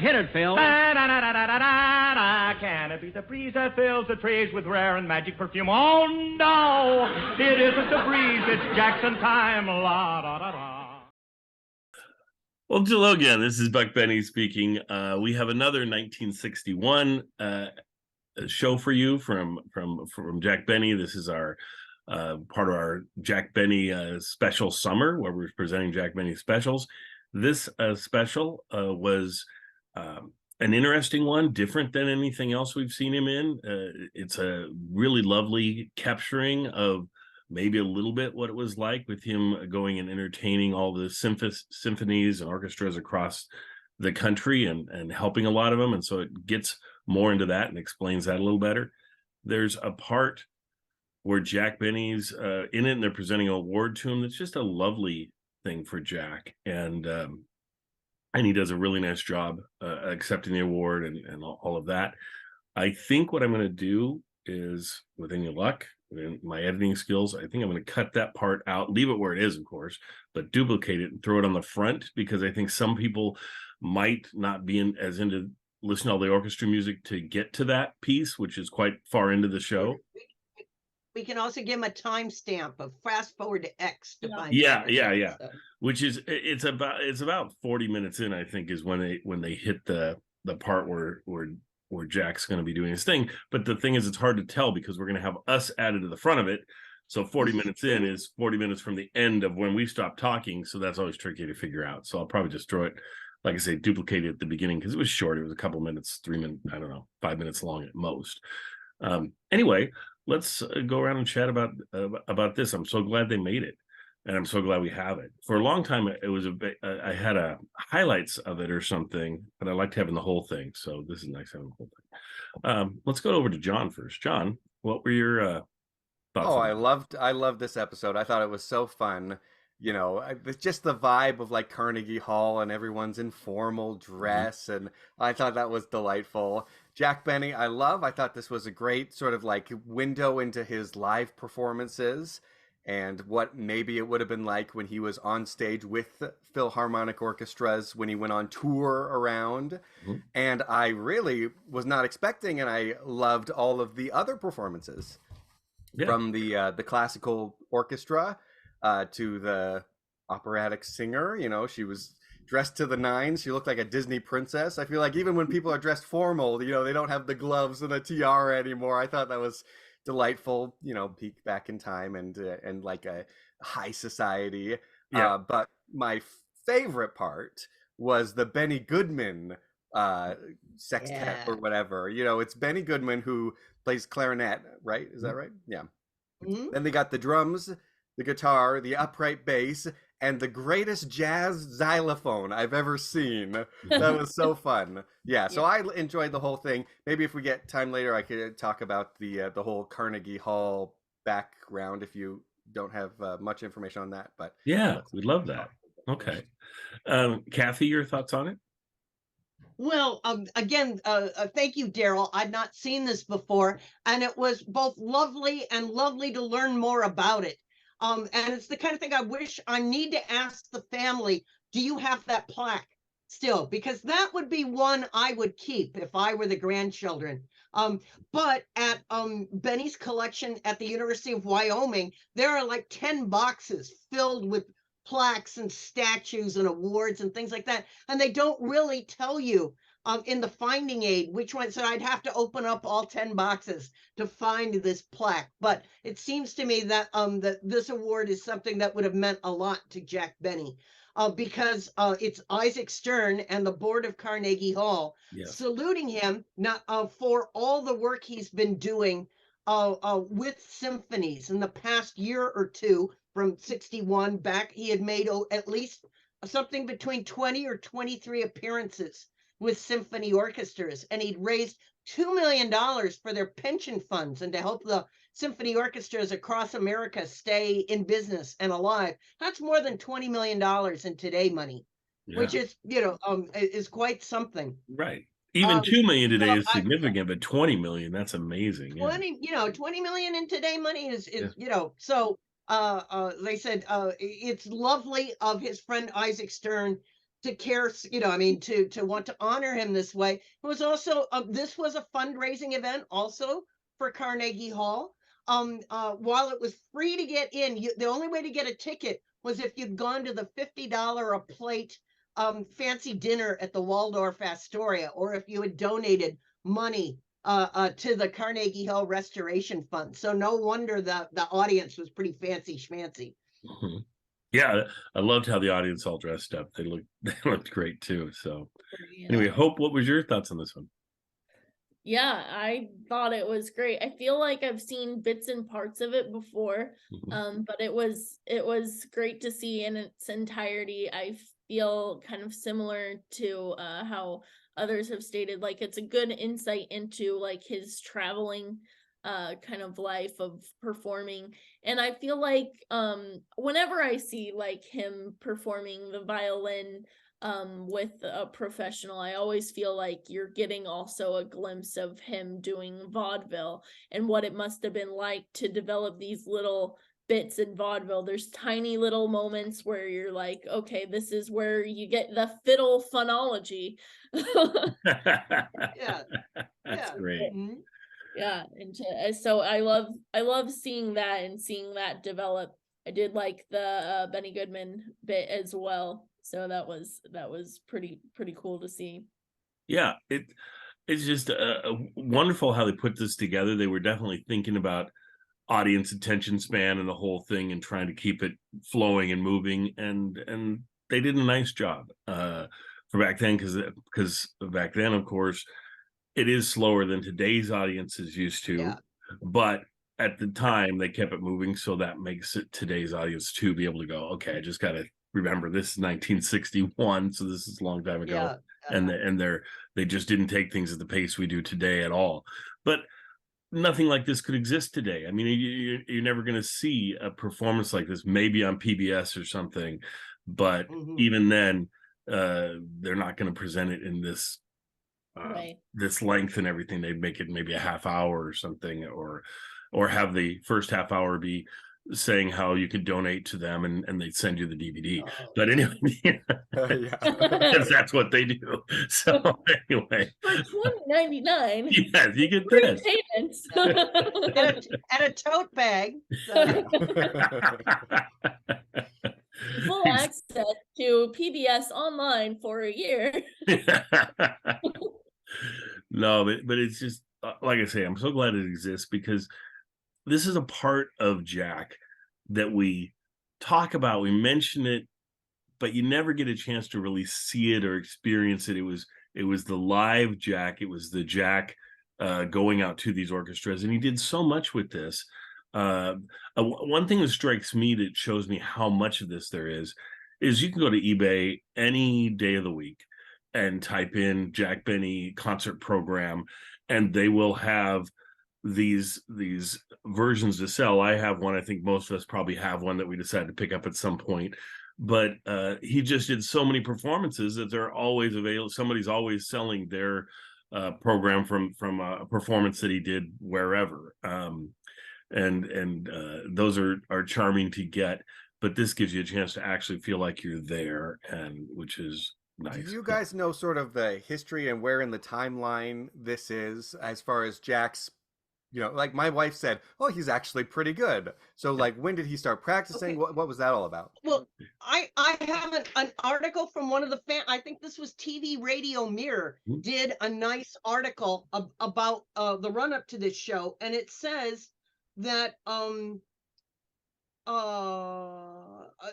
Hit it, Phil. Can it be the breeze that fills the trees with rare and magic perfume? Oh, no, it isn't the breeze. It's Jackson time. La, da, da, da. Well, hello again. This is Buck Benny speaking. We have another 1961 show for you from Jack Benny. This is our part of our Jack Benny special summer, where we're presenting Jack Benny specials. This special was an interesting one, different than anything else we've seen him in. It's a really lovely capturing of maybe a little bit what it was like with him going and entertaining all the symphonies and orchestras across the country and helping a lot of them. And so it gets more into that and explains that a little better. There's a part where Jack Benny's in it and they're presenting an award to him. That's just a lovely thing for Jack. And he does a really nice job accepting the award and all of that. I think what I'm going to do is, with any luck, in my editing skills, I think I'm going to cut that part out, leave it where it is, of course, but duplicate it and throw it on the front, because I think some people might not be as into listening to all the orchestra music to get to that piece, which is quite far into the show. We can also give them a timestamp of fast forward to X to find. Yeah. So. Which is it's about 40 minutes in, I think, is when they hit the part where Jack's going to be doing his thing. But the thing is, it's hard to tell because we're going to have us added to the front of it. So 40 minutes in is 40 minutes from the end of when we stop talking. So that's always tricky to figure out. So I'll probably just throw it, like I say, duplicate it at the beginning because it was short. It was a couple minutes, 3 minutes, I don't know, 5 minutes long at most. Anyway, let's go around and chat about this. I'm so glad they made it. And I'm so glad we have it. For a long time, it was I had highlights of it or something, but I liked having the whole thing. So this is nice having the whole thing. Let's go over to John first. John, what were your thoughts? Oh, I loved this episode. I thought it was so fun. You know, it's just the vibe of like Carnegie Hall and everyone's in formal dress. Mm-hmm. And I thought that was delightful. Jack Benny, I thought this was a great sort of like window into his live performances and what maybe it would have been like when he was on stage with Philharmonic orchestras when he went on tour around. Mm-hmm. And I really was not expecting, and I loved all of the other performances from the classical orchestra to the operatic singer. You know, she was dressed to the nines. She looked like a Disney princess. I feel like even when people are dressed formal, you know, they don't have the gloves and the tiara anymore. I thought that was delightful, you know, peek back in time and like a high society. Yeah. But my favorite part was the Benny Goodman sextet or whatever. You know, it's Benny Goodman who plays clarinet, right? Is that right? Yeah. Mm-hmm. Then they got the drums, the guitar, the upright bass, and the greatest jazz xylophone I've ever seen. That was so fun. Yeah, so I enjoyed the whole thing. Maybe if we get time later, I could talk about the whole Carnegie Hall background if you don't have much information on that. But yeah, we'd love that. Okay. Kathy, your thoughts on it? Well, again, thank you, Daryl. I'd not seen this before, and it was both lovely and lovely to learn more about it. And it's the kind of thing I need to ask the family, do you have that plaque still? Because that would be one I would keep if I were the grandchildren. But at Benny's collection at the University of Wyoming, there are like 10 boxes filled with plaques and statues and awards and things like that. And they don't really tell you in the finding aid which one. So I'd have to open up all 10 boxes to find this plaque. But it seems to me that that this award is something that would have meant a lot to Jack Benny. Because it's Isaac Stern and the board of Carnegie Hall saluting him for all the work he's been doing with symphonies in the past year or two. From 61 back, he had made at least something between 20 or 23 appearances with symphony orchestras, and he'd raised $2 million for their pension funds and to help the symphony orchestras across America stay in business and alive. That's more than $20 million in today money, which is, is quite something. Right. Even 2 million today is significant, but 20 million, that's amazing. 20 million in today money is so they said it's lovely of his friend Isaac Stern to care, I mean, to want to honor him this way. It was also this was a fundraising event also for Carnegie Hall. While it was free to get in, the only way to get a ticket was if you'd gone to the $50 a plate fancy dinner at the Waldorf Astoria, or if you had donated money to the Carnegie Hall Restoration Fund. So no wonder the audience was pretty fancy schmancy. Mhm. Yeah, I loved how the audience all dressed up. They looked great too. So anyway, Hope, what was your thoughts on this one? Yeah, I thought it was great. I feel like I've seen bits and parts of it before, but it was great to see in its entirety. I feel kind of similar to how others have stated, like it's a good insight into like his traveling kind of life of performing. And I feel like whenever I see like him performing the violin with a professional, I always feel like you're getting also a glimpse of him doing vaudeville and what it must have been like to develop these little bits in vaudeville. There's tiny little moments where you're like, okay, this is where you get the fiddle phonology. Yeah, That's great. Mm-hmm. Yeah, and so I love seeing that and seeing that develop. I did like the Benny Goodman bit as well, so that was pretty cool to see. Yeah, it's just wonderful how they put this together. They were definitely thinking about audience attention span and the whole thing, and trying to keep it flowing and moving, and they did a nice job for back then, because back then, of course, it is slower than today's audience is used to. Yeah. But at the time they kept it moving, so that makes it today's audience to be able to go, okay, I just got to remember this is 1961, so this is a long time ago. Yeah. And they just didn't take things at the pace we do today at all. But nothing like this could exist today. I mean, you're never going to see a performance like this, maybe on PBS or something, but even then they're not going to present it in this Right. this length and everything. They'd make it maybe a half hour or something, or have the first half hour be saying how you could donate to them, and they'd send you the DVD. But anyway, because that's what they do. So anyway, for $20.99, yes, you get this payments and a tote bag. So. Full access to PBS online for a year. No, but it's just like I say, I'm so glad it exists, because this is a part of Jack that we talk about, we mention it, but you never get a chance to really see it or experience it. It was the live Jack. It was the Jack going out to these orchestras, and he did so much with this. One thing that strikes me that shows me how much of this there is you can go to eBay any day of the week and type in Jack Benny concert program, and they will have these versions to sell. I have one. I think most of us probably have one that we decided to pick up at some point. But he just did so many performances that they're always available. Somebody's always selling their program from a performance that he did wherever. And those are charming to get, but this gives you a chance to actually feel like you're there, and which is nice. Do you guys know sort of the history and where in the timeline this is, as far as Jack's, like my wife said, oh, he's actually pretty good. So like, when did he start practicing? Okay. What was that all about? Well, I have an article from one of the I think this was TV Radio Mirror, did a nice article about the run up to this show, and it says that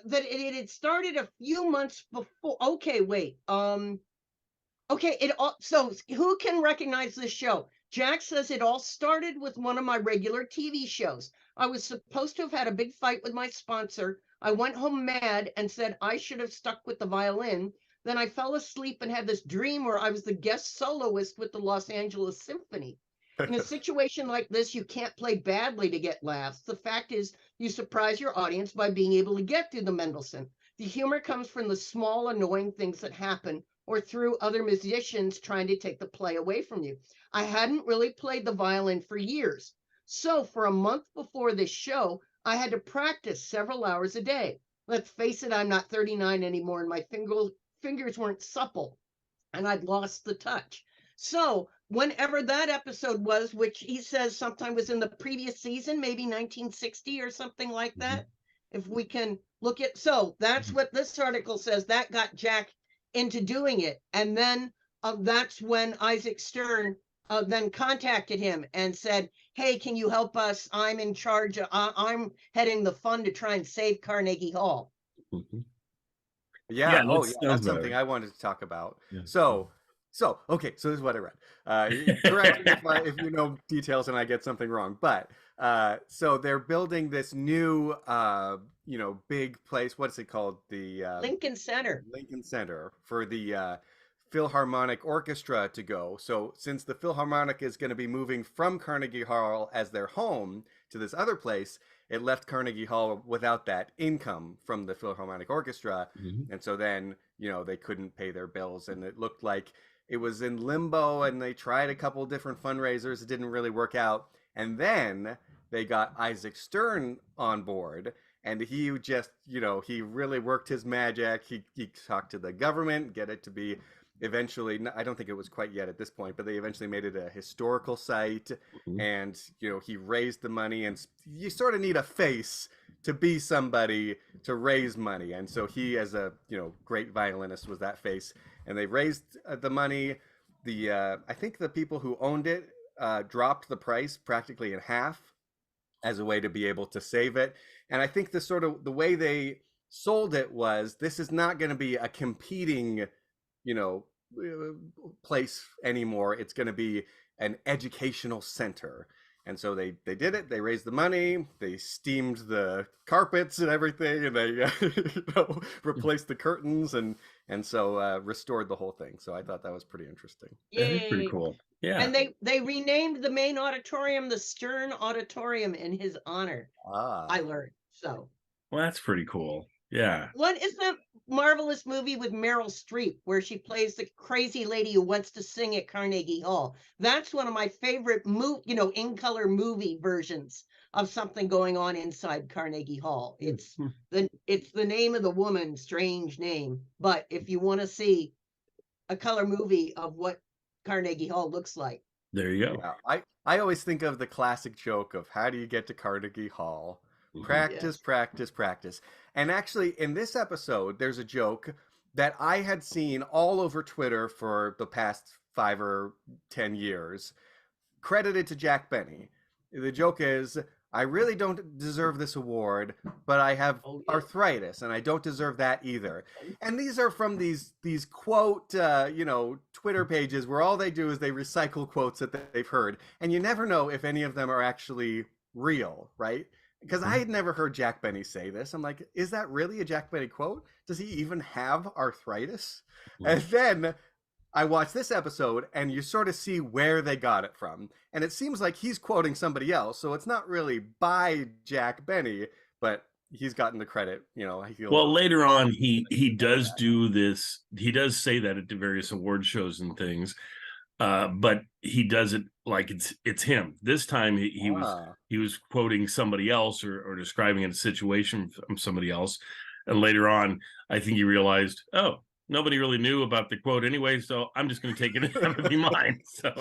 that it had started a few months before. Okay, wait. Okay, so who can recognize this show? Jack says it all started with one of my regular TV shows. I was supposed to have had a big fight with my sponsor. I went home mad and said I should have stuck with the violin. Then I fell asleep and had this dream where I was the guest soloist with the Los Angeles Symphony. In a situation like this, you can't play badly to get laughs. The fact is, you surprise your audience by being able to get through the Mendelssohn. The humor comes from the small, annoying things that happen, or through other musicians trying to take the play away from you. I hadn't really played the violin for years. So for a month before this show, I had to practice several hours a day. Let's face it, I'm not 39 anymore, and my fingers weren't supple and I'd lost the touch. So whenever that episode was, which he says sometime was in the previous season, maybe 1960 or something like that, if we can look at, so that's what this article says, that got Jack into doing it. And then that's when Isaac Stern then contacted him and said, hey, can you help us? I'm in charge. I'm heading the fund to try and save Carnegie Hall. Yeah. Oh, yeah. That's better. something I wanted to talk about. Yeah. So okay. So this is what I read. Correct me if you know details and I get something wrong. But so they're building this new, big place. What's it called? The Lincoln Center. Lincoln Center for the Philharmonic Orchestra to go. So since the Philharmonic is going to be moving from Carnegie Hall as their home to this other place, it left Carnegie Hall without that income from the Philharmonic Orchestra. And so then, they couldn't pay their bills, and it looked like it was in limbo, and they tried a couple different fundraisers. It didn't really work out. And then they got Isaac Stern on board, and he just, he really worked his magic. He talked to the government, get it to be eventually, I don't think it was quite yet at this point, but they eventually made it a historical site. And he raised the money, and you sort of need a face to be somebody to raise money, and so he, as a great violinist, was that face. And they raised the money. I think the people who owned it dropped the price practically in half as a way to be able to save it. And I think the way they sold it was, this is not going to be a competing place anymore. It's going to be an educational center. And so they did it. They raised the money. They steamed the carpets and everything, and they replaced the curtains, and so restored the whole thing. So I thought that was pretty interesting. That's pretty cool. Yeah. And they renamed the main auditorium the Stern Auditorium in his honor. I learned. So. Well, that's pretty cool. Yeah. What is that marvelous movie with Meryl Streep where she plays the crazy lady who wants to sing at Carnegie Hall? That's one of my favorite in color movie versions of something going on inside Carnegie Hall. It's the name of the woman, strange name. But if you want to see a color movie of what Carnegie Hall looks like. There you go. Yeah, I always think of the classic joke of, how do you get to Carnegie Hall? Practice, practice, practice. And actually, in this episode, there's a joke that I had seen all over Twitter for the past 5 or 10 years, credited to Jack Benny. The joke is, I really don't deserve this award, but I have arthritis, and I don't deserve that either. And these are from these quote, Twitter pages where all they do is they recycle quotes that they've heard. And you never know if any of them are actually real, right? Because I had never heard Jack Benny say this. I'm like, is that really a Jack Benny quote? Does he even have arthritis? And then I watched this episode, and you sort of see where they got it from. And it seems like he's quoting somebody else. So it's not really by Jack Benny, but he's gotten the credit. Well, later on, he does do this. He does say that at the various award shows and things. But he does it like it's him. This time he was quoting somebody else or describing a situation from somebody else. And later on, I think he realized, oh, nobody really knew about the quote anyway, so I'm just going to take it and have it be mine. So,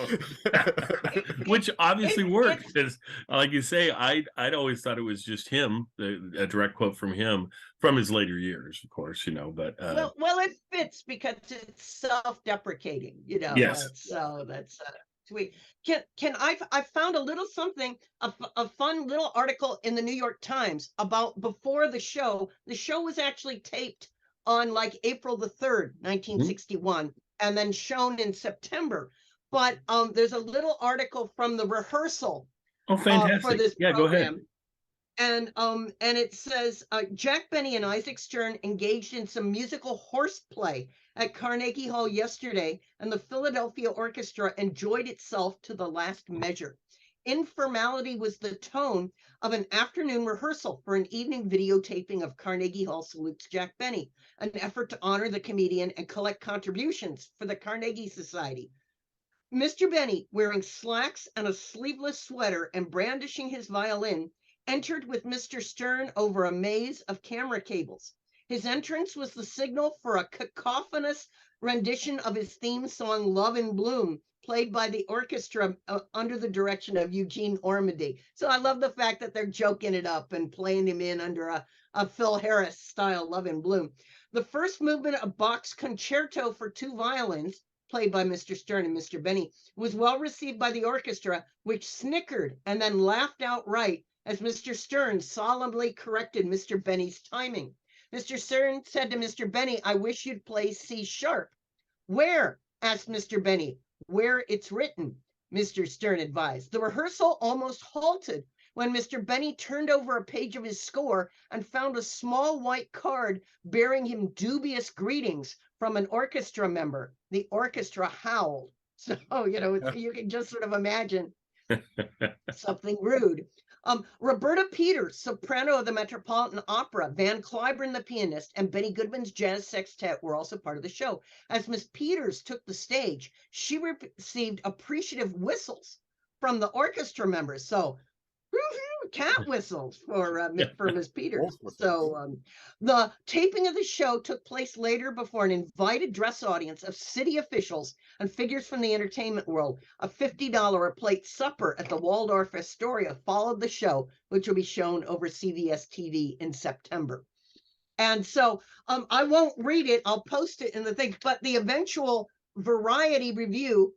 which obviously worked, because, like you say, I'd always thought it was just him, a direct quote from him from his later years, of course, But well, it fits because it's self-deprecating, Yes. So that's sweet. I found a little something, a fun little article in the New York Times about before the show. The show was actually taped on like April the 3rd, 1961, and then shown in September. But there's a little article from the rehearsal. Oh, fantastic. For this program. Go ahead. And it says, Jack Benny and Isaac Stern engaged in some musical horseplay at Carnegie Hall yesterday, and the Philadelphia Orchestra enjoyed itself to the last measure. Informality was the tone of an afternoon rehearsal for an evening videotaping of Carnegie Hall Salutes Jack Benny, an effort to honor the comedian and collect contributions for the Carnegie Society. Mr. Benny, wearing slacks and a sleeveless sweater and brandishing his violin, entered with Mr. Stern over a maze of camera cables. His entrance was the signal for a cacophonous rendition of his theme song, Love in Bloom, played by the orchestra under the direction of Eugene Ormandy. So I love the fact that they're joking it up and playing him in under a Phil Harris style Love in Bloom. The first movement of Bach's Concerto for Two Violins, played by Mr. Stern and Mr. Benny, was well received by the orchestra, which snickered and then laughed outright as Mr. Stern solemnly corrected Mr. Benny's timing. Mr. Stern said to Mr. Benny, "I wish you'd play C sharp." "Where?" asked Mr. Benny. "Where it's written," Mr. Stern advised. The rehearsal almost halted when Mr. Benny turned over a page of his score and found a small white card bearing him dubious greetings from an orchestra member. The orchestra howled. So, you can just sort of imagine something rude. Roberta Peters, soprano of the Metropolitan Opera, Van Cliburn, the pianist, and Benny Goodman's jazz sextet were also part of the show. As Miss Peters took the stage, she received appreciative whistles from the orchestra members. So, cat whistles for Miss Peters. So the taping of the show took place later before an invited dress audience of city officials and figures from the entertainment world. A $50 a plate supper at the Waldorf Astoria followed the show, which will be shown over CBS TV in September. And so I won't read it. I'll post it in the thing, but the eventual variety review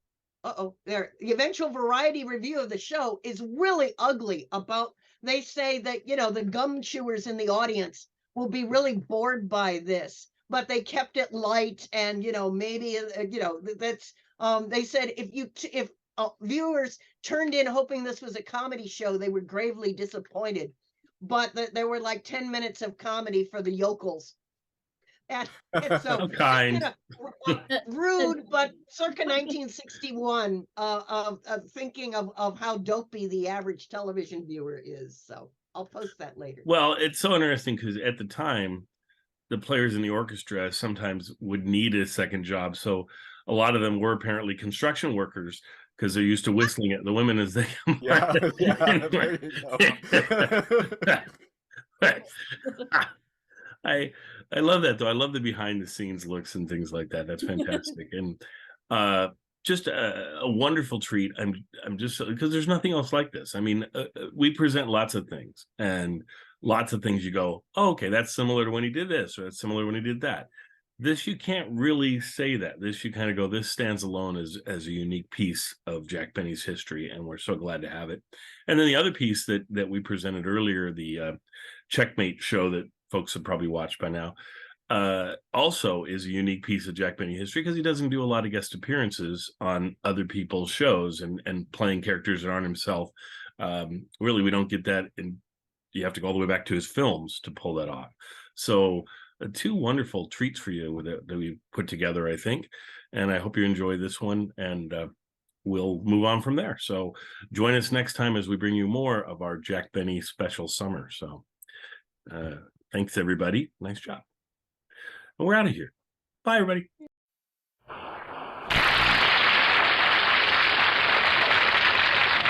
the eventual variety review of the show is really ugly. They say that, the gum chewers in the audience will be really bored by this, but they kept it light and, maybe, that's, they said if viewers turned in hoping this was a comedy show, they were gravely disappointed, but there were like 10 minutes of comedy for the yokels. And so kind. Rude, but circa 1961, thinking of how dopey the average television viewer is. So I'll post that later. Well, it's so interesting because at the time, the players in the orchestra sometimes would need a second job. So a lot of them were apparently construction workers because they're used to whistling at the women as they come. Yeah, there you go. I love that though. I love the behind the scenes looks and things like that. That's fantastic. And just a wonderful treat. I'm just, because there's nothing else like this. I mean, we present lots of things and lots of things you go, oh, okay, that's similar to when he did this, or that's similar when he did that. This, you can't really say that. This, you kind of go, this stands alone as a unique piece of Jack Benny's history, and we're so glad to have it. And then the other piece that we presented earlier, the Checkmate show that folks have probably watched by now, also is a unique piece of Jack Benny history because he doesn't do a lot of guest appearances on other people's shows and playing characters that aren't himself. Really, we don't get that, and you have to go all the way back to his films to pull that off. So two wonderful treats for you that we put together, I think, and I hope you enjoy this one, and we'll move on from there. So join us next time as we bring you more of our Jack Benny special summer. So thanks, everybody. Nice job. And we're out of here. Bye, everybody.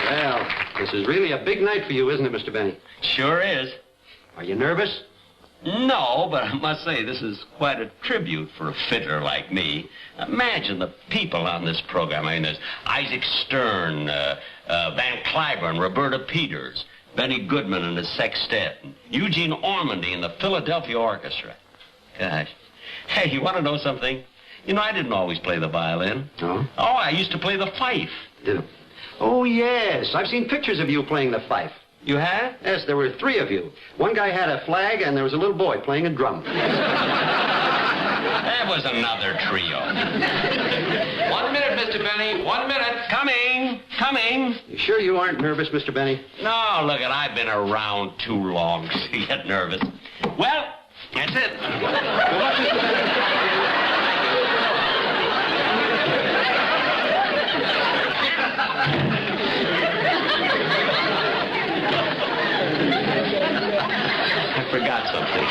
Well, this is really a big night for you, isn't it, Mr. Benny? Sure is. Are you nervous? No, but I must say this is quite a tribute for a fiddler like me. Imagine the people on this program. I mean, there's Isaac Stern, Van Cliburn, Roberta Peters, Benny Goodman and his sextet, and Eugene Ormandy and the Philadelphia Orchestra. Gosh. Hey, you want to know something? You know, I didn't always play the violin. Oh? Oh, I used to play the fife. Did it? Oh, yes. I've seen pictures of you playing the fife. You have? Yes, there were 3 of you. One guy had a flag, and there was a little boy playing a drum. That was another trio. 1 minute, Mr. Benny. 1 minute. Coming. You sure you aren't nervous, Mr. Benny? No, look, I've been around too long to get nervous. Well, that's it. I forgot something.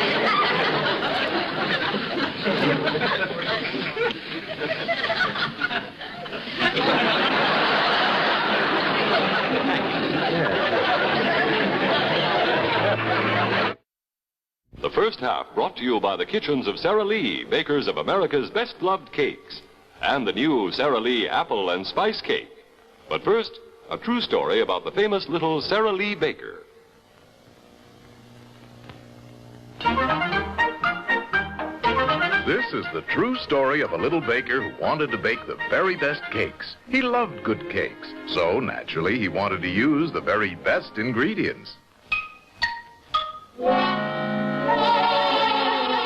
The first first half brought to you by the kitchens of Sara Lee, bakers of America's best-loved cakes, and the new Sara Lee apple and spice cake. But first, a true story about the famous little Sara Lee baker. This is the true story of a little baker who wanted to bake the very best cakes. He loved good cakes, so naturally he wanted to use the very best ingredients.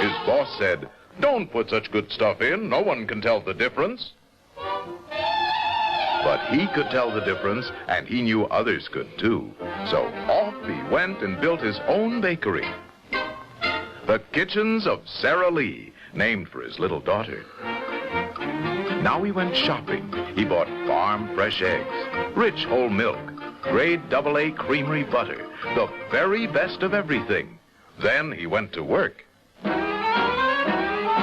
His boss said, "Don't put such good stuff in. No one can tell the difference." But he could tell the difference, and he knew others could too. So off he went and built his own bakery. The Kitchens of Sara Lee, named for his little daughter. Now he went shopping. He bought farm fresh eggs, rich whole milk, grade AA creamery butter, the very best of everything. Then he went to work.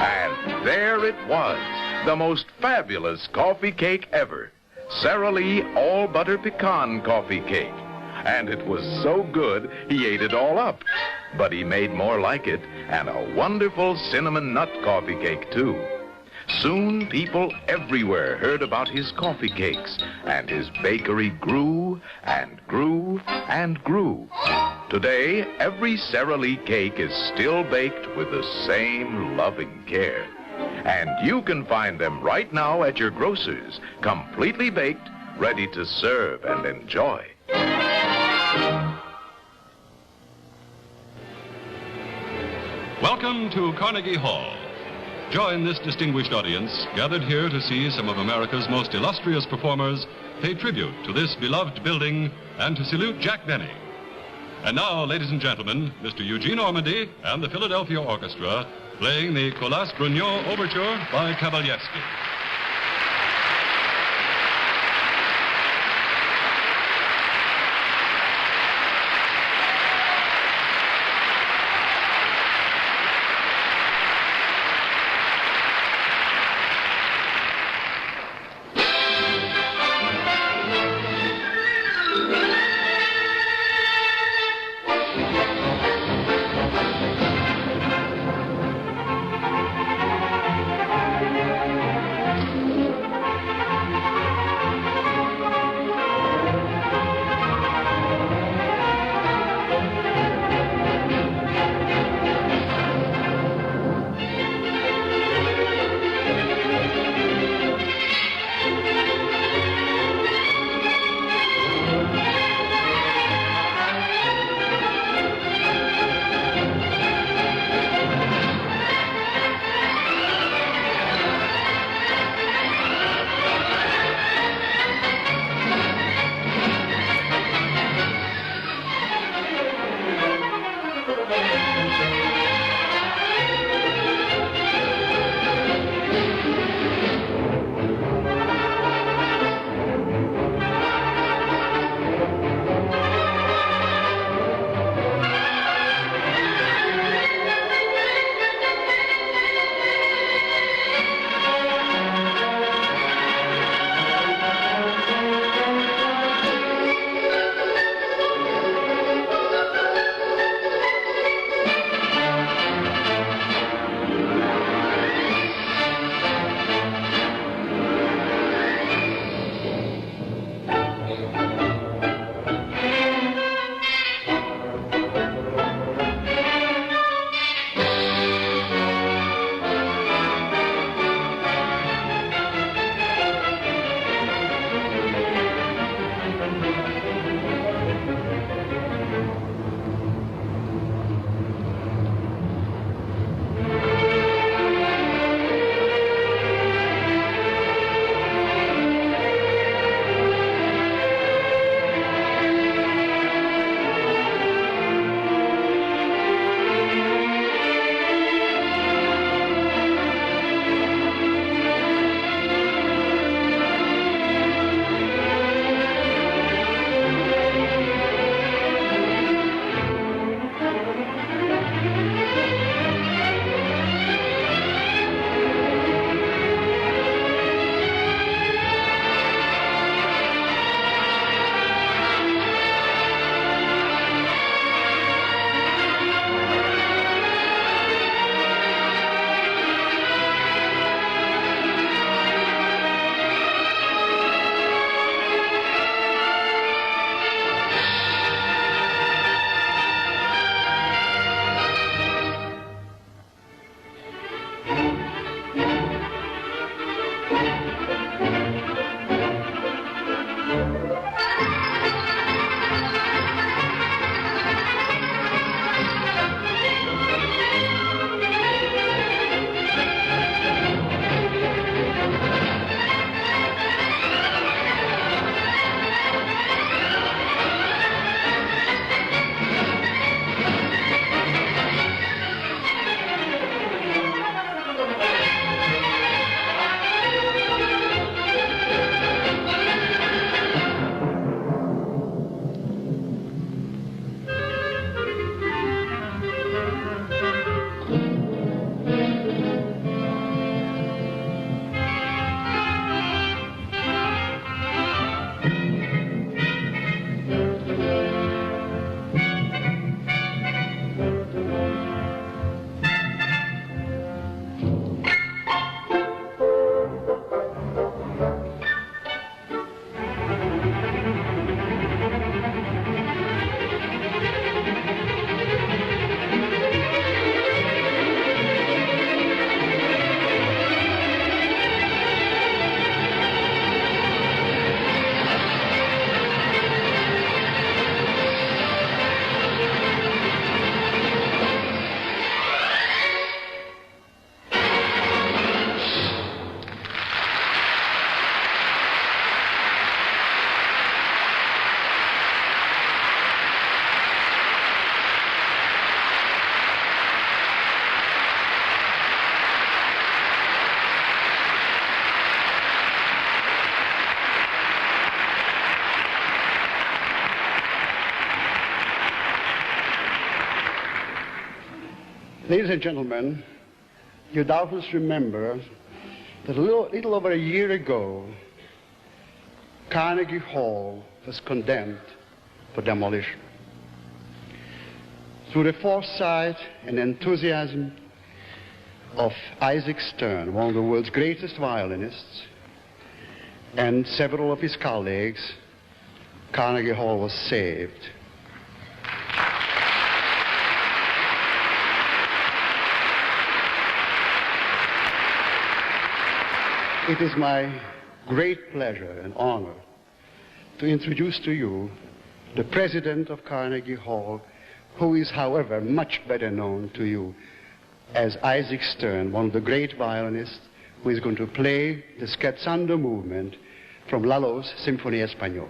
And there it was, the most fabulous coffee cake ever. Sara Lee all butter pecan coffee cake. And it was so good, he ate it all up. But he made more like it, and a wonderful cinnamon nut coffee cake, too. Soon, people everywhere heard about his coffee cakes, and his bakery grew and grew and grew. Today, every Sara Lee cake is still baked with the same loving care. And you can find them right now at your grocer's, completely baked, ready to serve and enjoy. Welcome to Carnegie Hall. Join this distinguished audience gathered here to see some of America's most illustrious performers pay tribute to this beloved building and to salute Jack Benny. And now, ladies and gentlemen, Mr. Eugene Ormandy and the Philadelphia Orchestra playing the Colas Grognon Overture by Kabalevsky. Ladies and gentlemen, you doubtless remember that a little over a year ago, Carnegie Hall was condemned for demolition. Through the foresight and enthusiasm of Isaac Stern, one of the world's greatest violinists, and several of his colleagues, Carnegie Hall was saved. It is my great pleasure and honor to introduce to you the president of Carnegie Hall, who is, however, much better known to you as Isaac Stern, one of the great violinists, who is going to play the scherzando movement from Lalo's Symphonie Espagnole.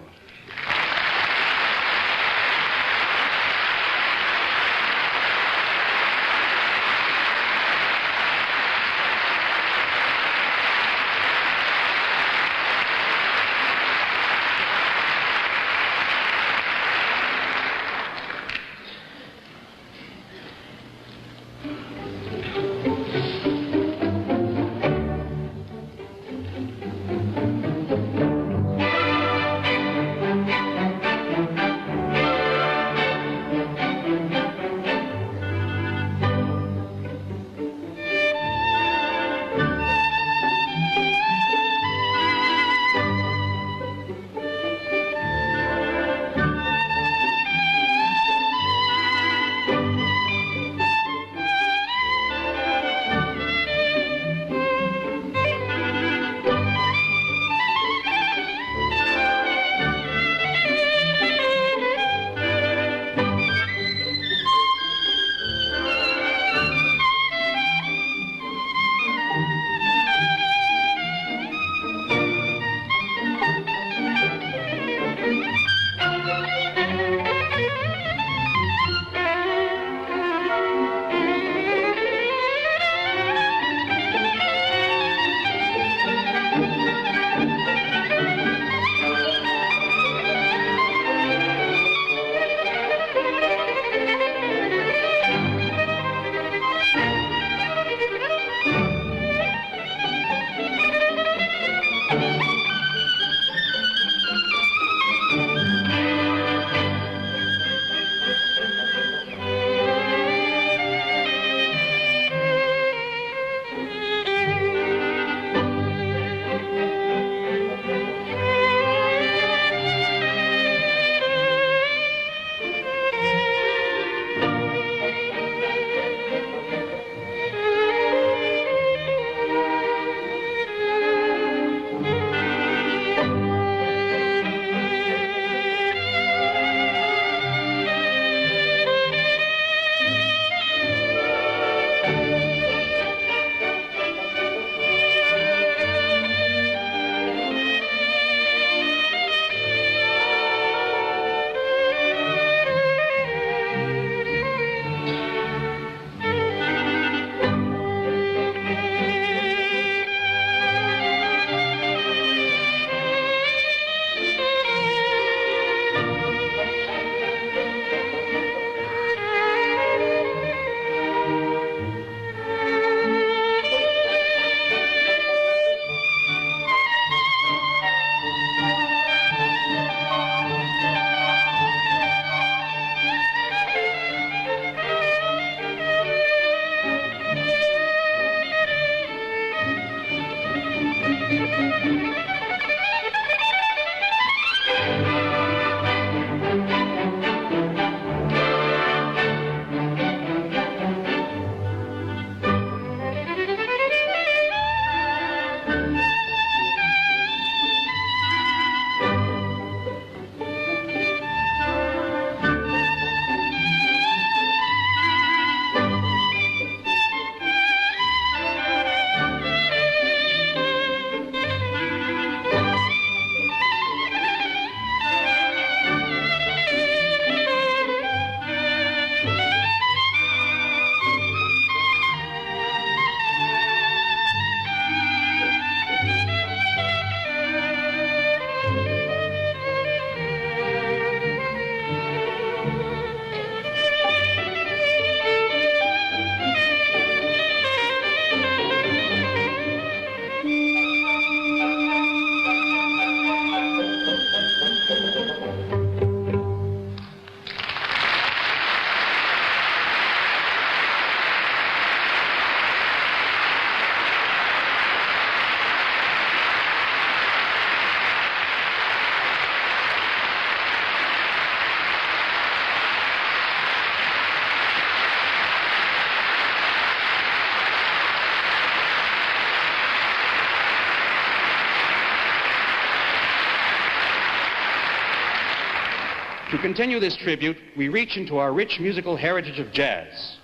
To continue this tribute, we reach into our rich musical heritage of jazz.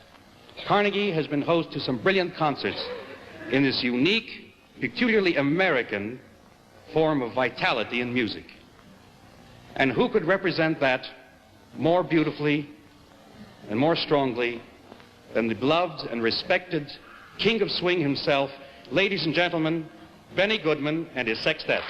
Carnegie has been host to some brilliant concerts in this unique, peculiarly American form of vitality in music. And who could represent that more beautifully and more strongly than the beloved and respected King of Swing himself, ladies and gentlemen, Benny Goodman and his sextet.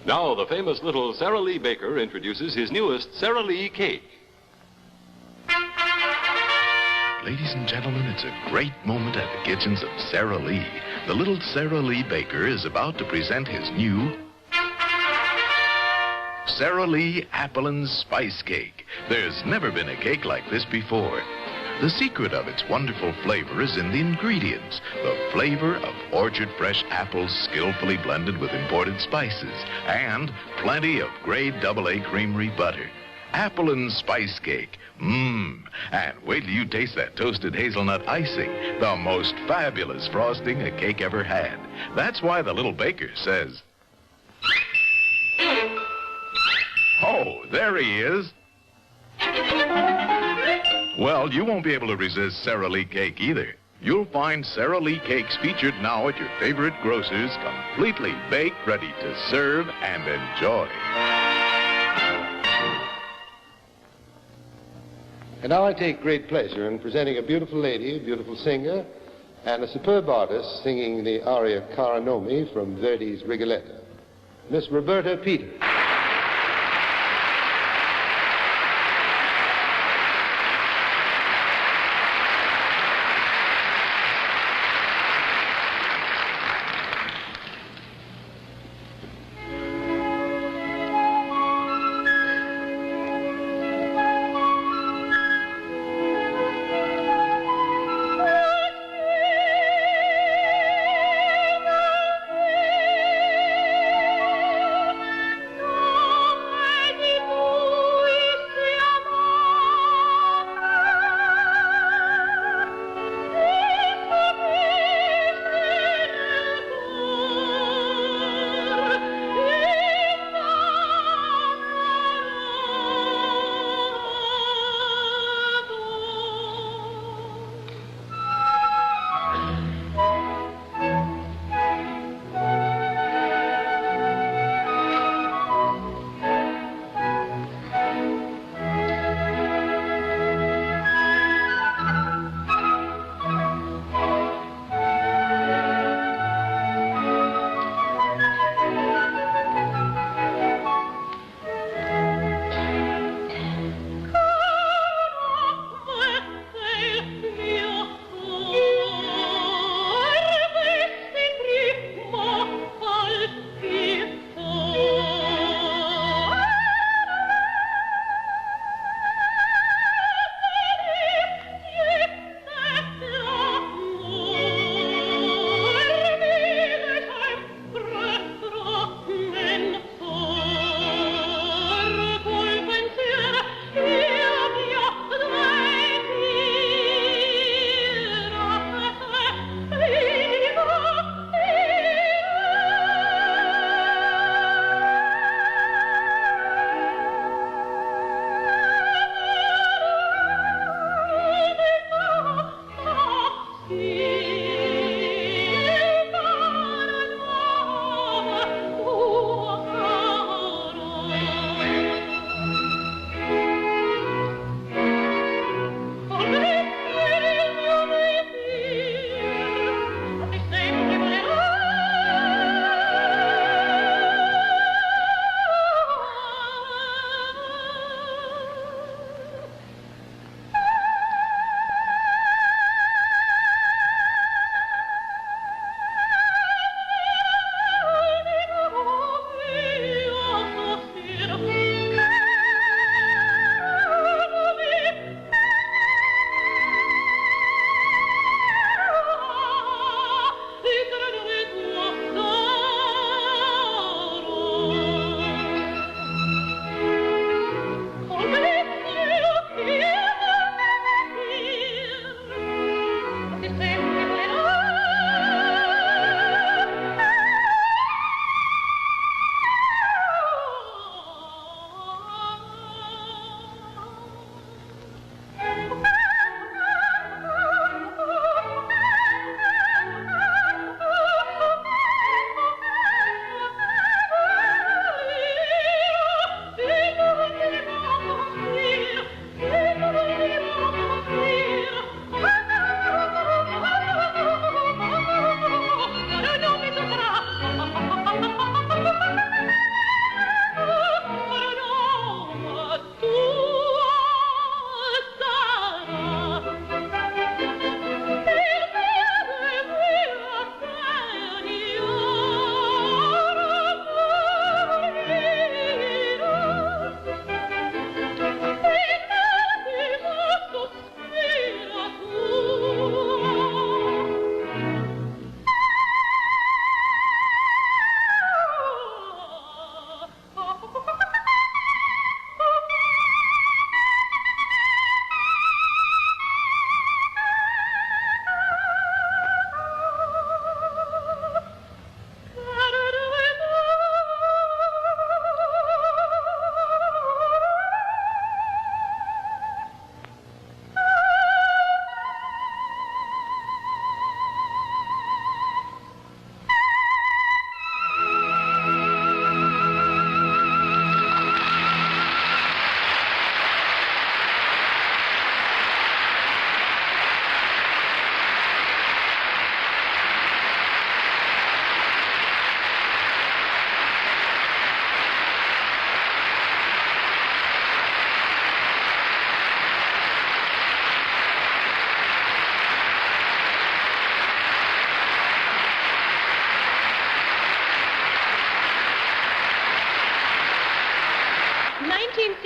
Now, the famous little Sara Lee baker introduces his newest Sara Lee cake. Ladies and gentlemen, it's a great moment at the kitchens of Sara Lee. The little Sara Lee baker is about to present his new Sara Lee Apple and Spice Cake. There's never been a cake like this before. The secret of its wonderful flavor is in the ingredients. The flavor of orchard fresh apples skillfully blended with imported spices and plenty of grade AA creamery butter. Apple and spice cake. Mmm. And wait till you taste that toasted hazelnut icing. The most fabulous frosting a cake ever had. That's why the little baker says, oh, there he is. Well, you won't be able to resist Sara Lee cake either. You'll find Sara Lee cakes featured now at your favorite grocer's, completely baked, ready to serve and enjoy. And now I take great pleasure in presenting a beautiful lady, a beautiful singer, and a superb artist singing the aria Cara Nomi from Verdi's Rigoletto, Miss Roberta Peters. No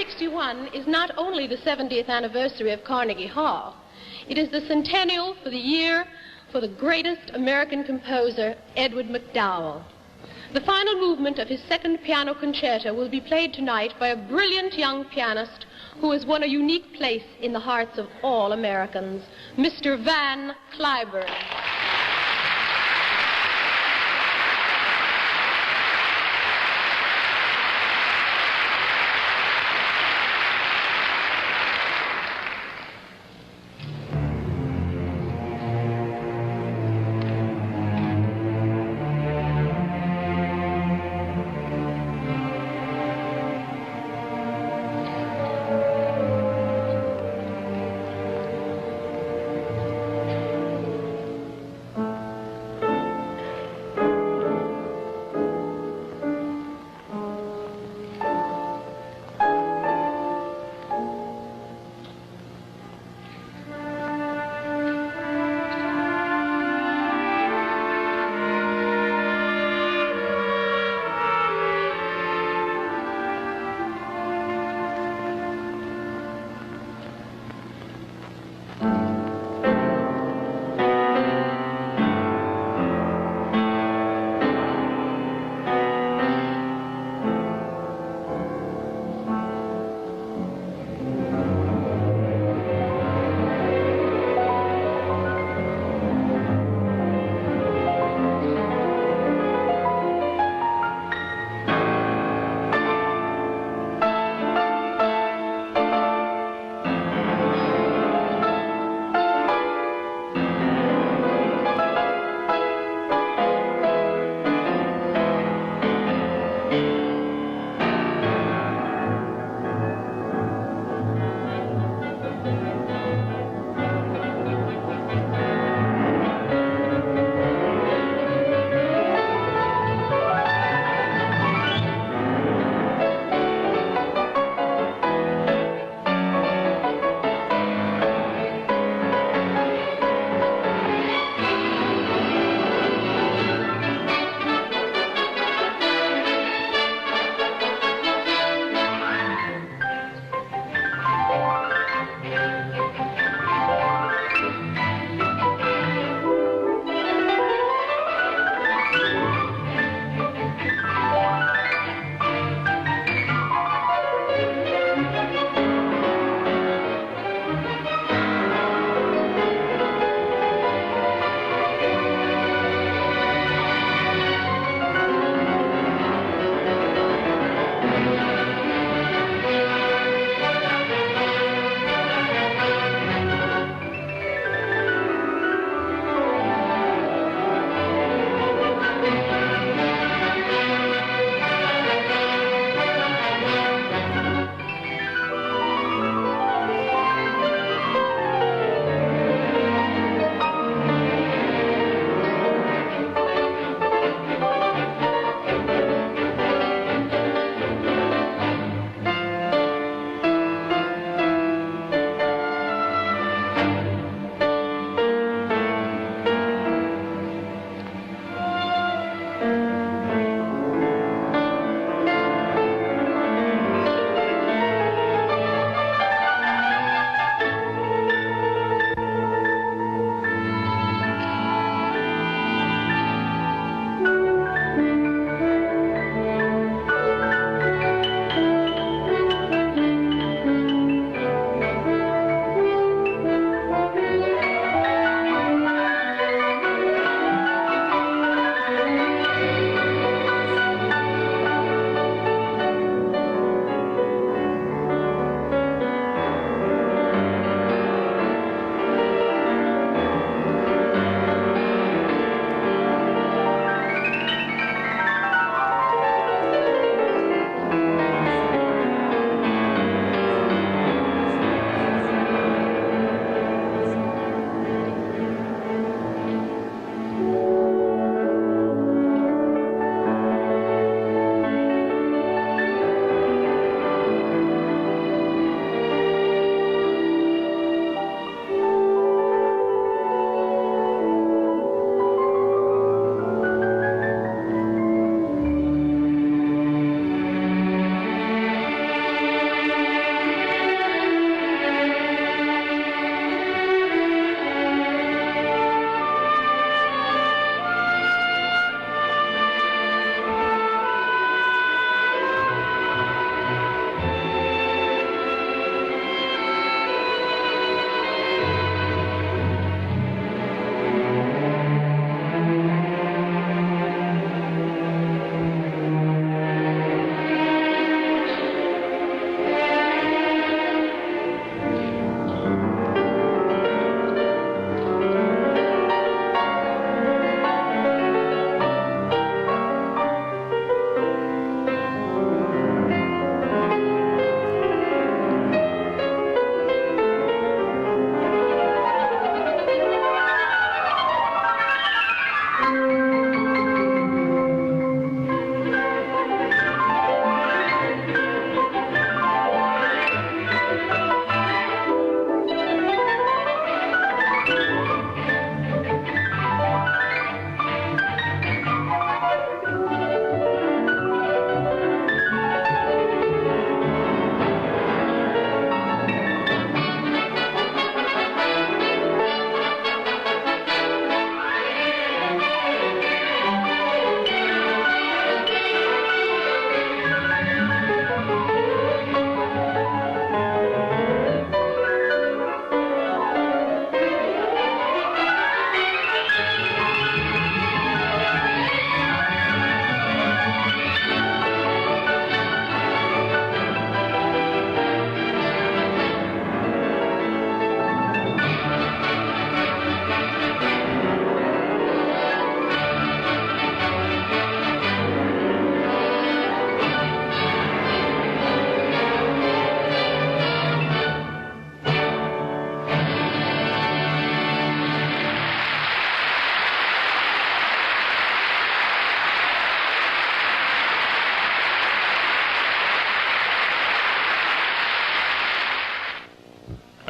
1961 is not only the 70th anniversary of Carnegie Hall, it is the centennial for the year for the greatest American composer, Edward MacDowell. The final movement of his second piano concerto will be played tonight by a brilliant young pianist who has won a unique place in the hearts of all Americans, Mr. Van Cliburn.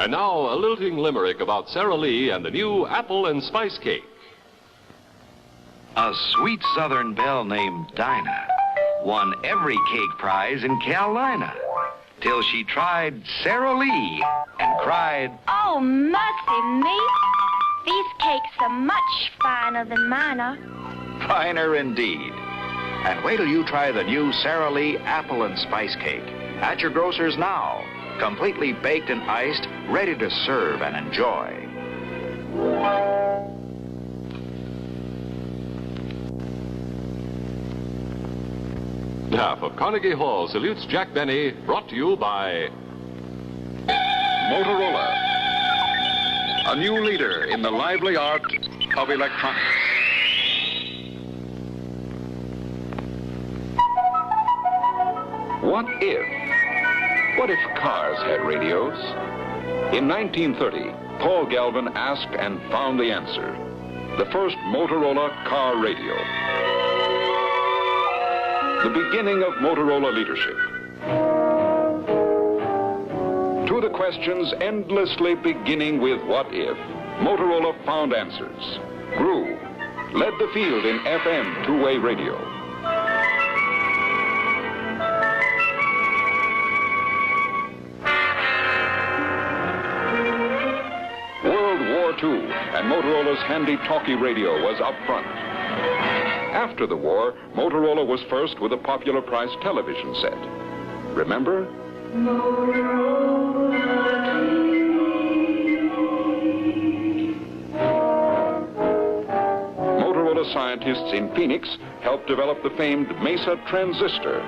And now, a lilting limerick about Sara Lee and the new apple and spice cake. A sweet southern belle named Dinah won every cake prize in Carolina till she tried Sara Lee and cried, "Oh, mercy me! These cakes are much finer than mine are." finer indeed. And wait till you try the new Sara Lee apple and spice cake at your grocer's now. Completely baked and iced, ready to serve and enjoy. Half of Carnegie Hall salutes Jack Benny, brought to you by Motorola, a new leader in the lively art of electronics. What if? What if cars had radios? In 1930, Paul Galvin asked and found the answer. The first Motorola car radio. The beginning of Motorola leadership. To the questions endlessly beginning with what if, Motorola found answers, grew, led the field in FM two-way radio. World War II and Motorola's handy talkie radio was up front. After the war, Motorola was first with a popular priced television set. Remember? Motorola scientists in Phoenix helped develop the famed Mesa transistor.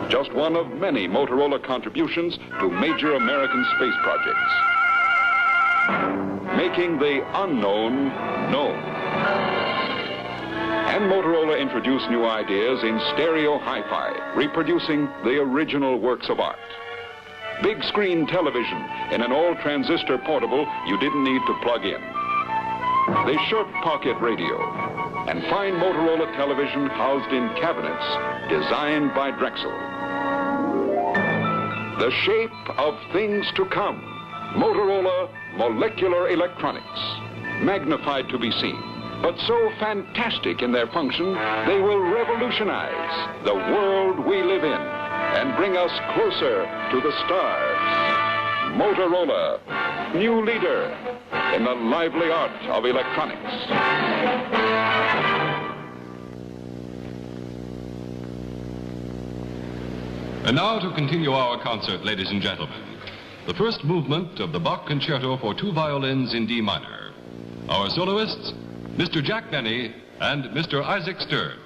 Just one of many Motorola contributions to major American space projects. Making the unknown known. And Motorola introduced new ideas in stereo hi-fi, reproducing the original works of art. Big screen television in an old transistor portable you didn't need to plug in. The short pocket radio, and fine Motorola television housed in cabinets designed by Drexel. The shape of things to come. Motorola molecular electronics, magnified to be seen, but so fantastic in their function, they will revolutionize the world we live in and bring us closer to the stars. Motorola, new leader in the lively art of electronics. And now to continue our concert, ladies and gentlemen. The first movement of the Bach Concerto for two violins in D minor. Our soloists, Mr. Jack Benny and Mr. Isaac Stern.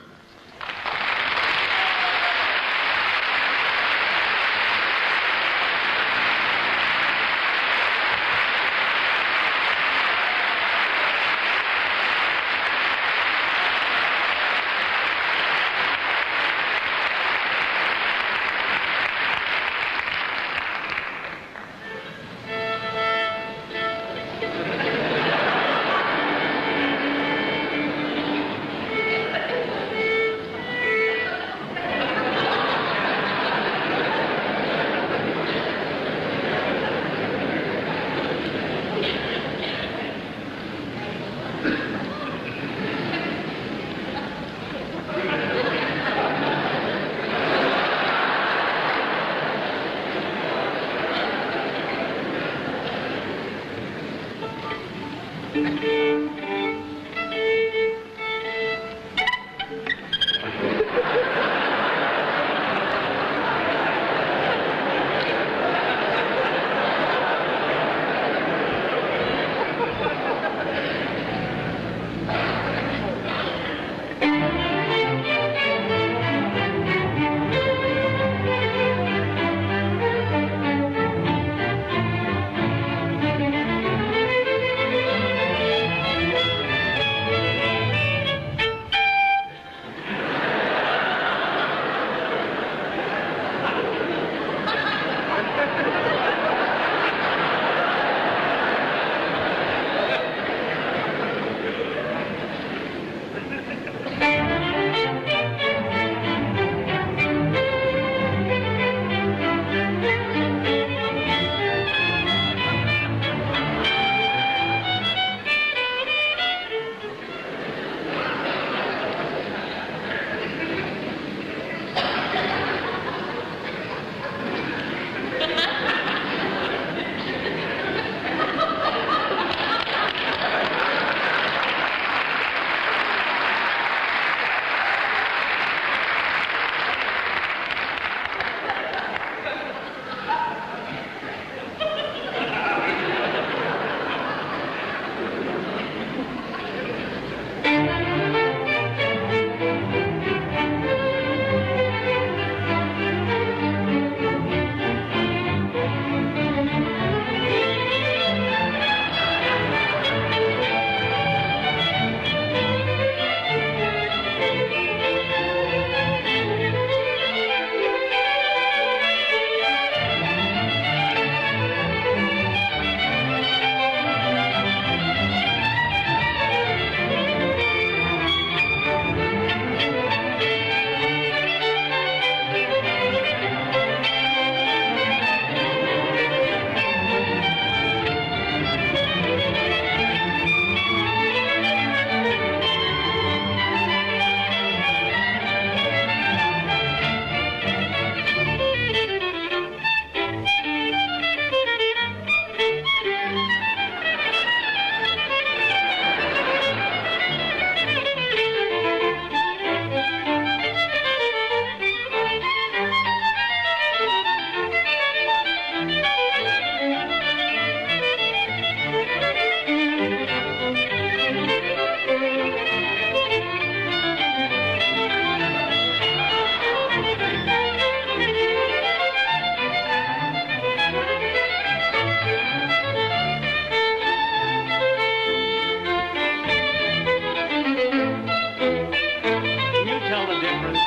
all the difference.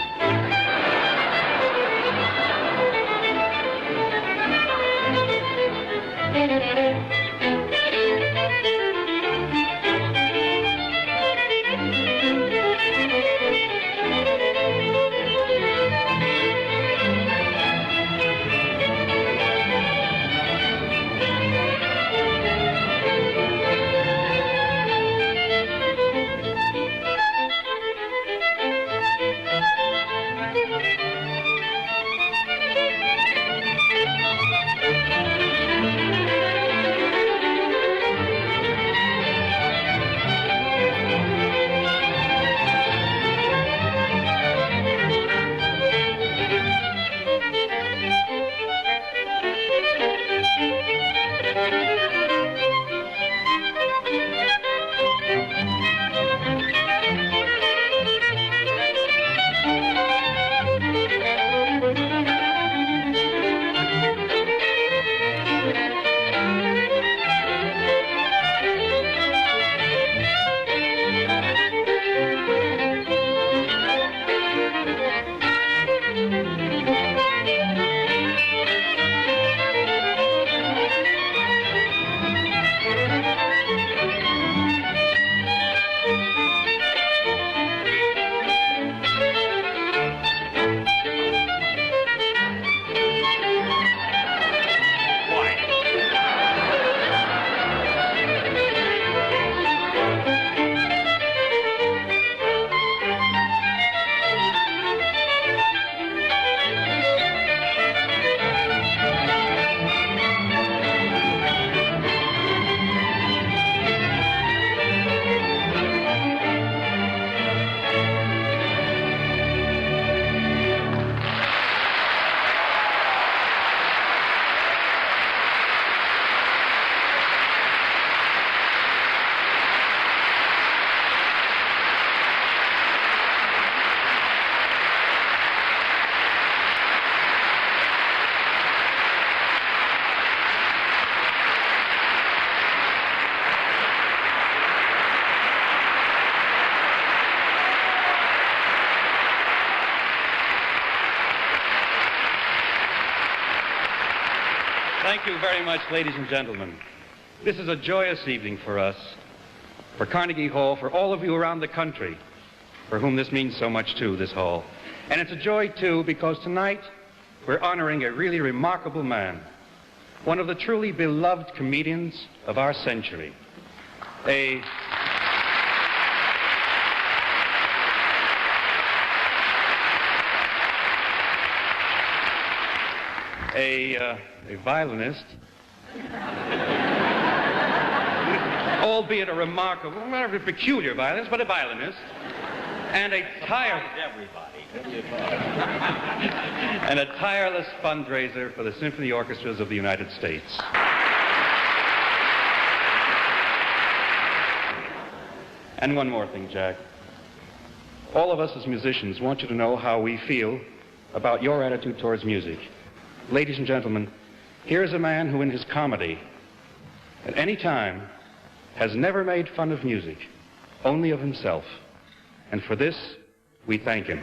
Thank you very much, ladies and gentlemen. This is a joyous evening for us, for Carnegie Hall, for all of you around the country, for whom this means so much too, this hall. And it's a joy too because tonight we're honoring a really remarkable man, one of the truly beloved comedians of our century, a violinist, albeit a remarkable, not a peculiar violinist, but a violinist, and a tireless fundraiser for the symphony orchestras of the United States. And one more thing, Jack. All of us as musicians want you to know how we feel about your attitude towards music. Ladies and gentlemen, here is a man who in his comedy, at any time, has never made fun of music, only of himself. And for this, we thank him.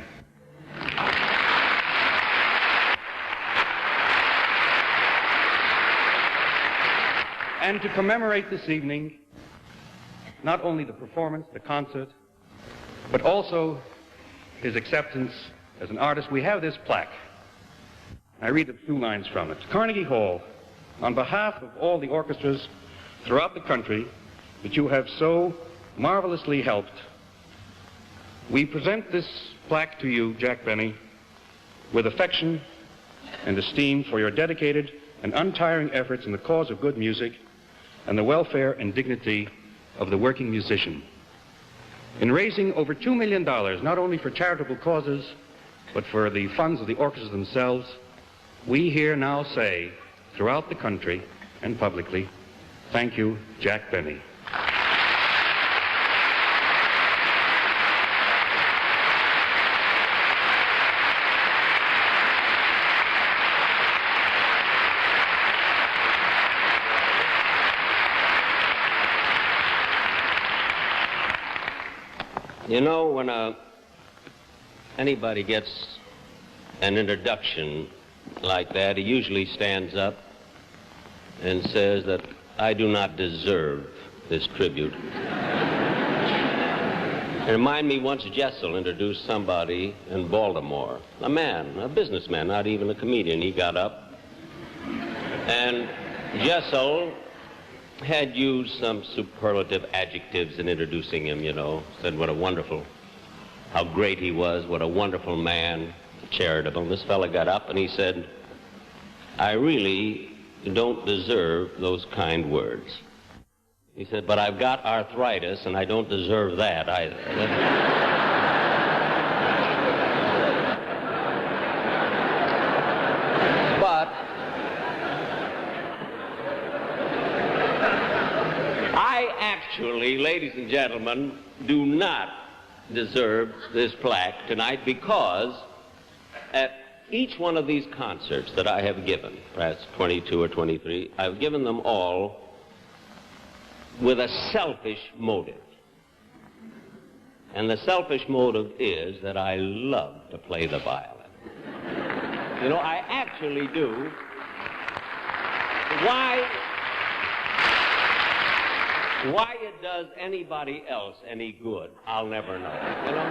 And to commemorate this evening, not only the performance, the concert, but also his acceptance as an artist, we have this plaque. I read a few lines from it. Carnegie Hall, on behalf of all the orchestras throughout the country that you have so marvelously helped, we present this plaque to you, Jack Benny, with affection and esteem for your dedicated and untiring efforts in the cause of good music and the welfare and dignity of the working musician. In raising over $2 million, not only for charitable causes, but for the funds of the orchestras themselves, we here now say, throughout the country and publicly, thank you, Jack Benny. You know, anybody gets an introduction like that, he usually stands up and says that I do not deserve this tribute. It reminded me once Jessel introduced somebody in Baltimore, a man, a businessman, not even a comedian. He got up, and Jessel had used some superlative adjectives in introducing him, you know, said what a wonderful, how great he was, what a wonderful man, charitable. This fella got up and he said, I really don't deserve those kind words. He said, but I've got arthritis and I don't deserve that either. But I actually, ladies and gentlemen, do not deserve this plaque tonight because at each one of these concerts that I have given, perhaps 22 or 23, I've given them all with a selfish motive. And the selfish motive is that I love to play the violin. You know, I actually do. Why it does anybody else any good, I'll never know, you know?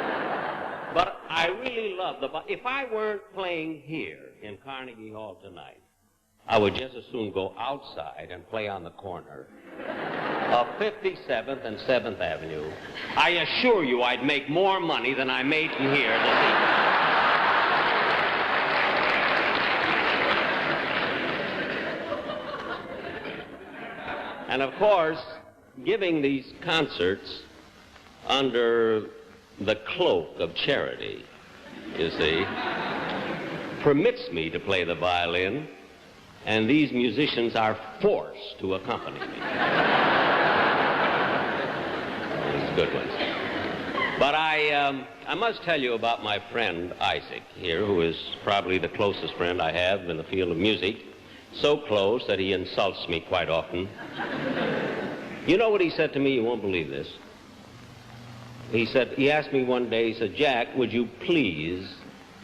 But I really love the violin. If I weren't playing here in Carnegie Hall tonight, I would just as soon go outside and play on the corner of 57th and 7th Avenue. I assure you I'd make more money than I made from here this evening. And of course, giving these concerts under the cloak of charity, you see, permits me to play the violin, and these musicians are forced to accompany me. These good ones. But I must tell you about my friend Isaac here, who is probably the closest friend I have in the field of music, so close that he insults me quite often. You know what he said to me? You won't believe this. He asked me one day, he said, Jack, would you please,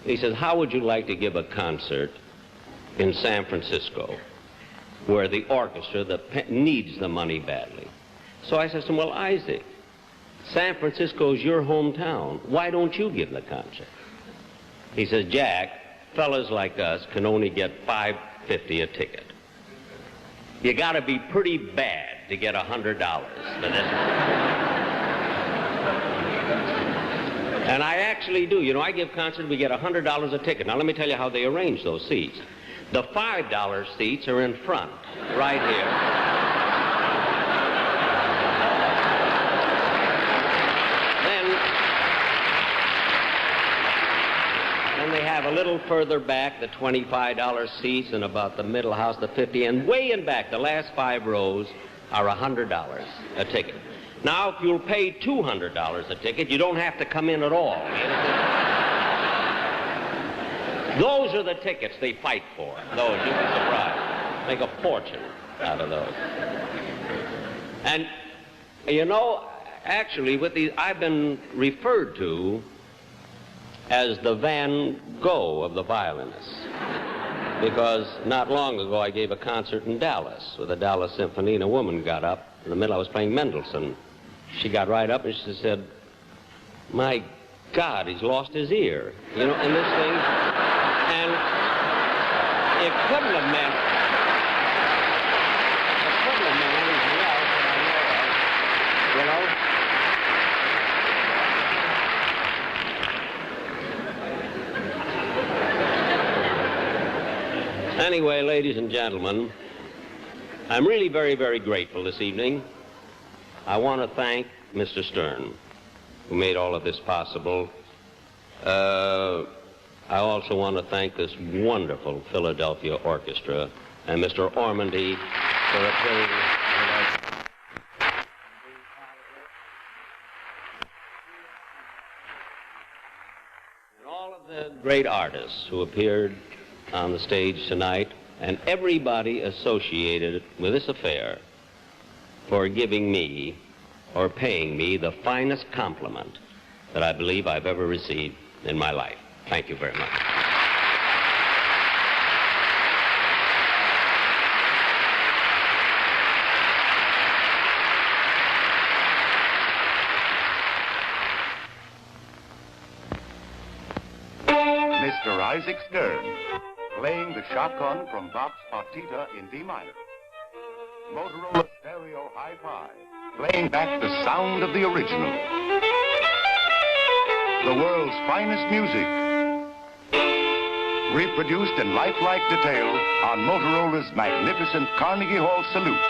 he says, how would you like to give a concert in San Francisco where the orchestra needs the money badly? So I said to him, well, Isaac, San Francisco's your hometown. Why don't you give the concert? He says, Jack, fellas like us can only get $5.50 a ticket. You got to be pretty bad to get $100 for this. And I actually do. You know, I give concerts, we get $100 a ticket. Now, let me tell you how they arrange those seats. The $5 seats are in front, right here. Then they have a little further back, the $25 seats, and about the middle house, the 50, and way in back, the last 5 rows are $100 a ticket. Now, if you'll pay $200 a ticket, you don't have to come in at all. Those are the tickets they fight for. Those, you'll be surprised. Make a fortune out of those. And, you know, actually, with these, I've been referred to as the Van Gogh of the violinists. Because not long ago, I gave a concert in Dallas with the Dallas Symphony, and a woman got up. In the middle, I was playing Mendelssohn. She got right up and she said, my God, he's lost his ear. You know, and this thing, and it couldn't have meant anything else that I know of, you know? Anyway, ladies and gentlemen, I'm really very, very grateful this evening. I want to thank Mr. Stern, who made all of this possible. I also want to thank this wonderful Philadelphia orchestra and Mr. Ormandy for appearing with us. And all of the great artists who appeared on the stage tonight, and everybody associated with this affair for giving me or paying me the finest compliment that I believe I've ever received. in my life. Thank you very much. Mr. Isaac Stern, playing the shotgun from Bach's Partita in D minor. Motorola Stereo Hi-Fi, playing back the sound of the original. The world's finest music, reproduced in lifelike detail on Motorola's magnificent Carnegie Hall Salute.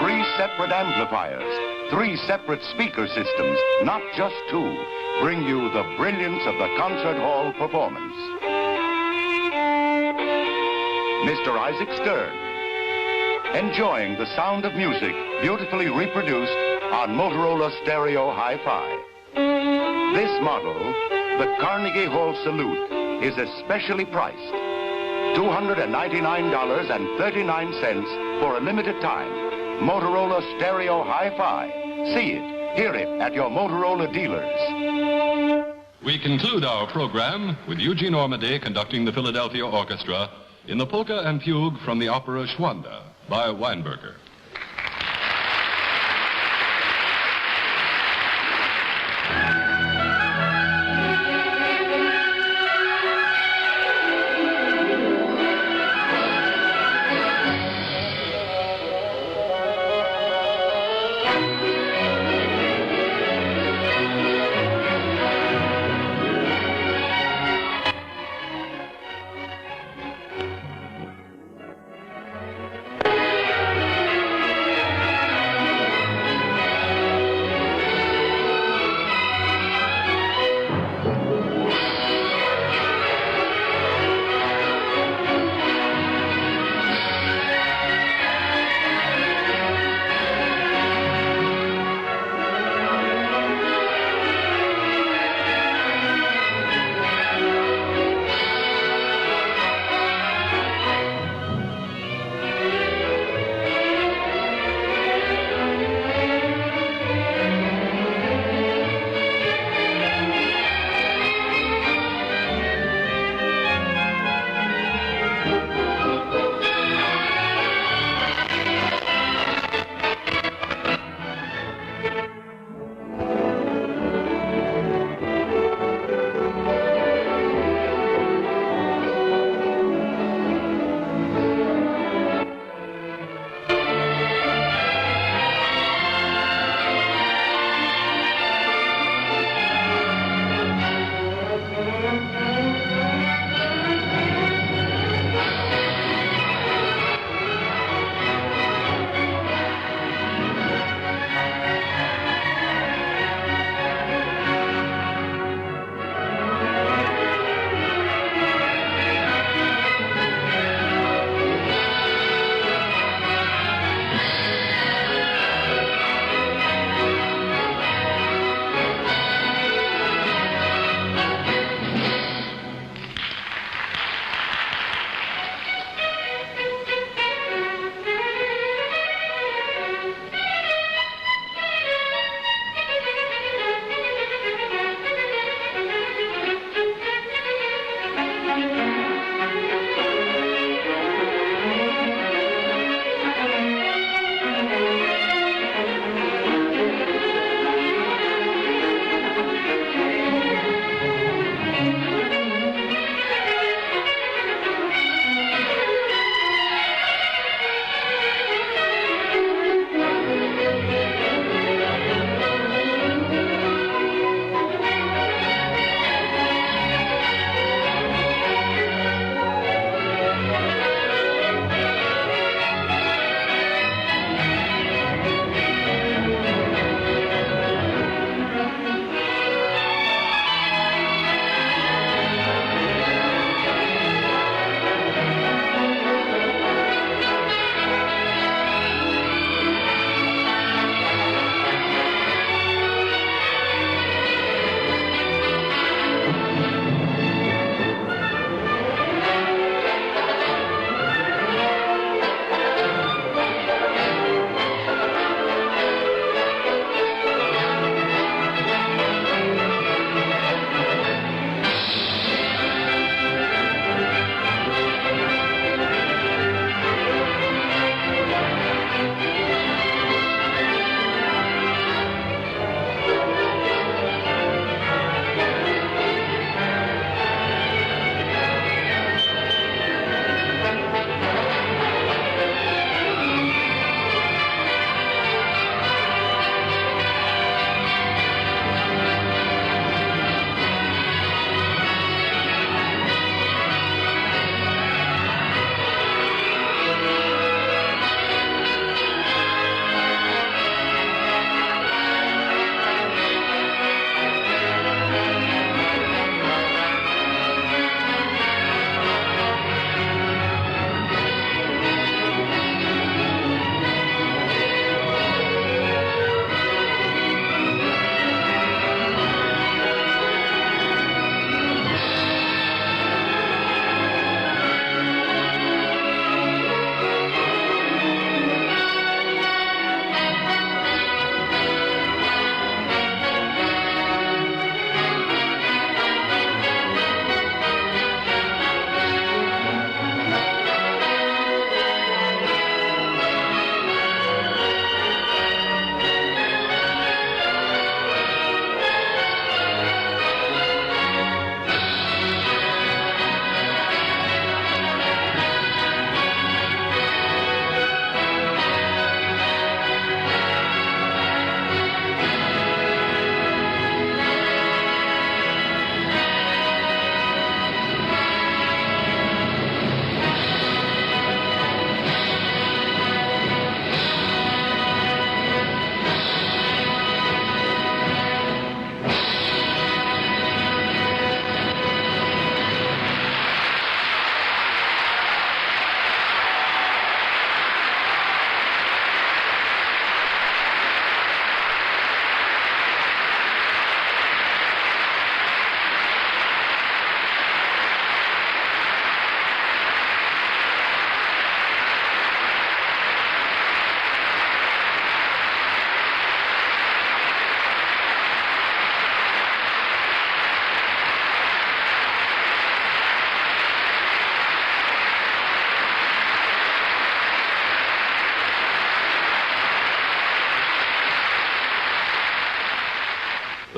3 separate amplifiers, 3 separate speaker systems, not just 2, bring you the brilliance of the concert hall performance. Mr. Isaac Stern, enjoying the sound of music beautifully reproduced on Motorola Stereo Hi-Fi. This model, the Carnegie Hall Salute, is especially priced. $299.39 for a limited time. Motorola Stereo Hi-Fi. See it, hear it at your Motorola dealers. We conclude our program with Eugene Ormandy conducting the Philadelphia Orchestra in the polka and fugue from the opera Schwanda by Weinberger.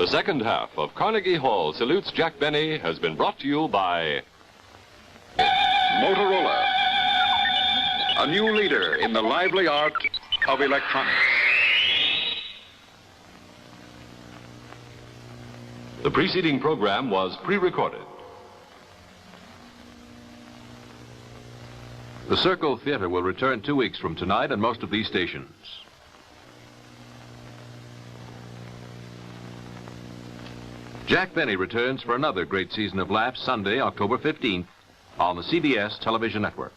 The second half of Carnegie Hall Salutes Jack Benny has been brought to you by Motorola, a new leader in the lively art of electronics. The preceding program was pre-recorded. The Circle Theater will return 2 weeks from tonight on most of these stations. Jack Benny returns for another great season of laughs Sunday, October 15th on the CBS Television Network.